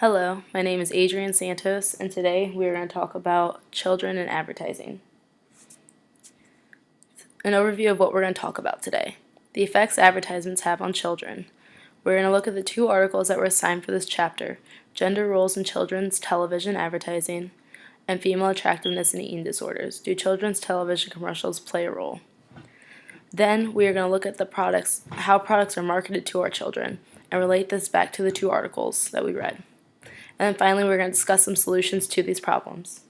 Hello, my name is Adrian Santos, and today we are going to talk about children and advertising. An overview of what we're going to talk about today. The effects advertisements have on children. We're going to look at the two articles that were assigned for this chapter, Gender Roles in Children's Television Advertising, and Female Attractiveness and Eating Disorders. Do children's television commercials play a role? Then we are going to look at how products are marketed to our children, and relate this back to the two articles that we read. And then finally, we're going to discuss some solutions to these problems.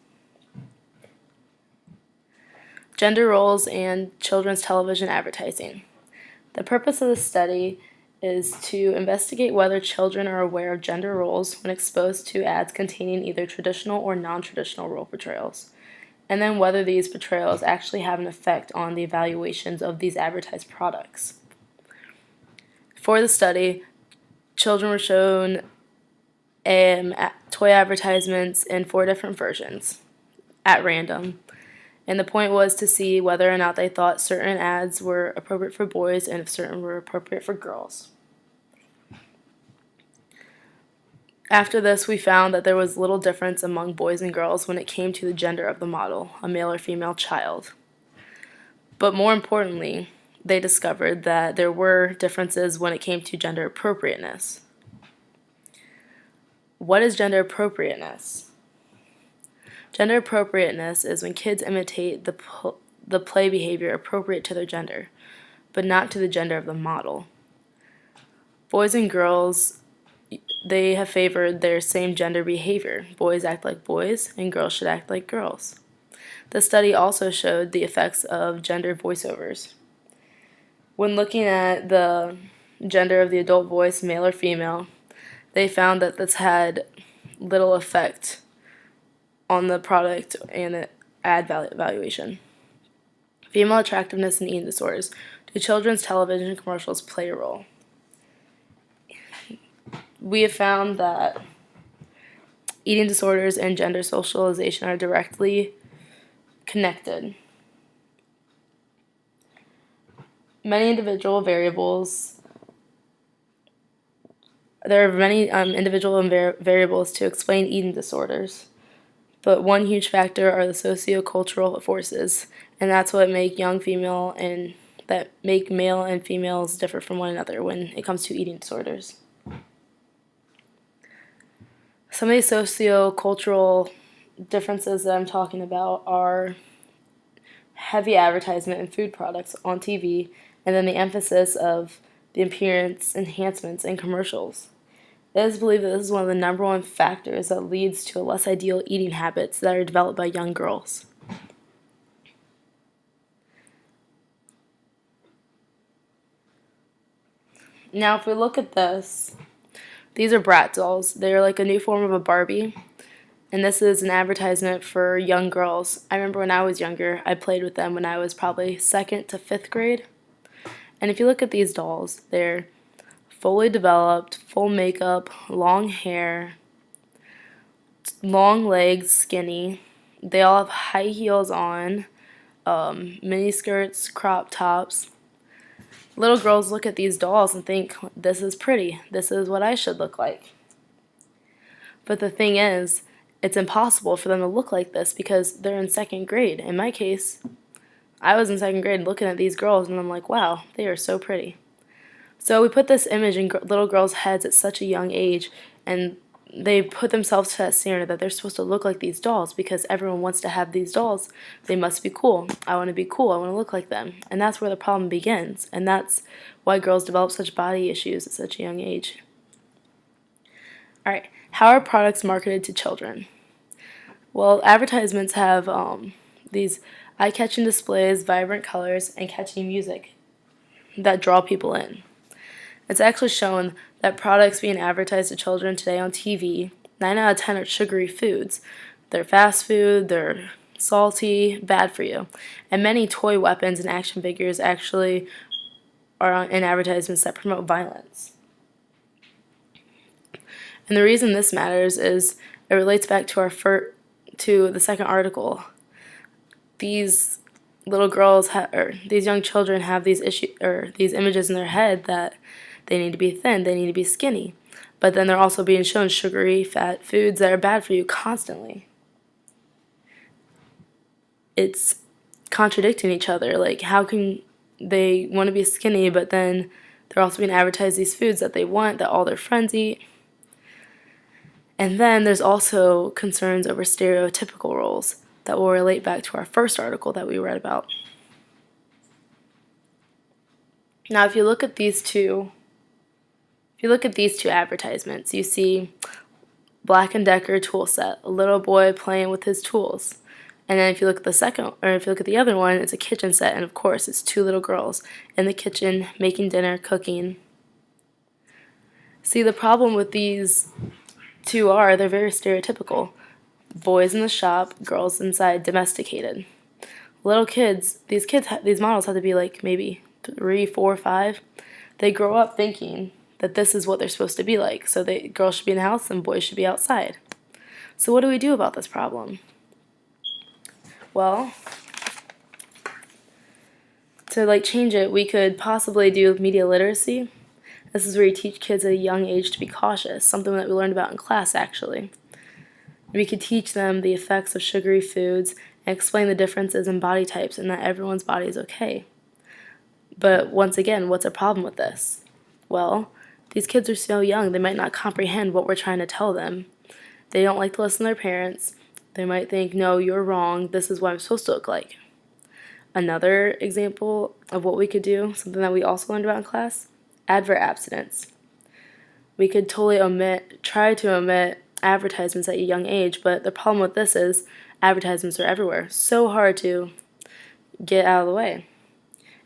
Gender roles and children's television advertising. The purpose of this study is to investigate whether children are aware of gender roles when exposed to ads containing either traditional or non-traditional role portrayals, and then whether these portrayals actually have an effect on the evaluations of these advertised products. For the study, children were shown toy advertisements in 4 different versions at random, and the point was to see whether or not they thought certain ads were appropriate for boys and if certain were appropriate for girls. After this, we found that there was little difference among boys and girls when it came to the gender of the model, a male or female child. But more importantly, they discovered that there were differences when it came to gender appropriateness. What is gender appropriateness? Gender appropriateness is when kids imitate the play behavior appropriate to their gender, but not to the gender of the model. Boys and girls, they have favored their same gender behavior. Boys act like boys, and girls should act like girls. The study also showed the effects of gender voiceovers. When looking at the gender of the adult voice, male or female, they found that this had little effect on the product and the ad valuation. Female attractiveness and eating disorders. Do children's television commercials play a role? We have found that eating disorders and gender socialization are directly connected. There are many individual variables to explain eating disorders, but one huge factor are the socio-cultural forces, and that's what make male and females differ from one another when it comes to eating disorders. Some of these socio-cultural differences that I'm talking about are heavy advertisement in food products on TV, and then the emphasis of the appearance enhancements in commercials. It is believed that this is one of the number one factors that leads to less ideal eating habits that are developed by young girls. Now, if we look at this, these are Brat dolls. They're like a new form of a Barbie, and this is an advertisement for young girls. I remember when I was younger, I played with them when I was probably 2nd to 5th grade. And if you look at these dolls, they're fully developed, full makeup, long hair, long legs, skinny. They all have high heels on, mini skirts, crop tops. Little girls look at these dolls and think, this is pretty, this is what I should look like. But the thing is, it's impossible for them to look like this because they're in 2nd grade. In my case, I was in 2nd grade looking at these girls and I'm like, wow, they are so pretty. So we put this image in little girls' heads at such a young age, and they put themselves to that standard that they're supposed to look like these dolls because everyone wants to have these dolls. They must be cool. I want to be cool. I want to look like them. And that's where the problem begins. And that's why girls develop such body issues at such a young age. Alright, how are products marketed to children? Well, advertisements have these eye-catching displays, vibrant colors, and catchy music that draw people in. It's actually shown that products being advertised to children today on TV, 9 out of 10 are sugary foods. They're fast food, they're salty, bad for you. And many toy weapons and action figures actually are in advertisements that promote violence. And the reason this matters is it relates back to to the second article. These little girls these young children have these images in their head that they need to be thin, they need to be skinny. but then they're also being shown sugary, fat foods that are bad for you constantly. It's contradicting each other. Like, how can they want to be skinny, but then they're also being advertised these foods that they want, that all their friends eat? And then there's also concerns over stereotypical roles that will relate back to our first article that we read about. Now, if you look at these two advertisements, you see Black & Decker tool set, a little boy playing with his tools. And then if you look at the other one, it's a kitchen set, and of course it's two little girls in the kitchen making dinner, cooking. See, the problem with these two they're very stereotypical. Boys in the shop, girls inside, domesticated. Little kids, these models have to be like maybe 3, 4, 5. They grow up thinking that this is what they're supposed to be like. So girls should be in the house and boys should be outside. So what do we do about this problem? Well, to change it, we could possibly do media literacy. This is where you teach kids at a young age to be cautious, something that we learned about in class actually. We could teach them the effects of sugary foods and explain the differences in body types and that everyone's body is okay. But once again, what's a problem with this? Well, these kids are so young, they might not comprehend what we're trying to tell them. They don't like to listen to their parents. They might think, no, you're wrong, this is what I'm supposed to look like. Another example of what we could do, something that we also learned about in class, advert abstinence. We could try to omit advertisements at a young age, but the problem with this is advertisements are everywhere. So hard to get out of the way.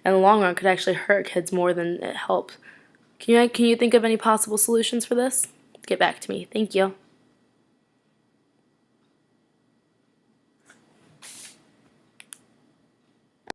In the long run, it could actually hurt kids more than it helps. Can you think of any possible solutions for this? Get back to me. Thank you.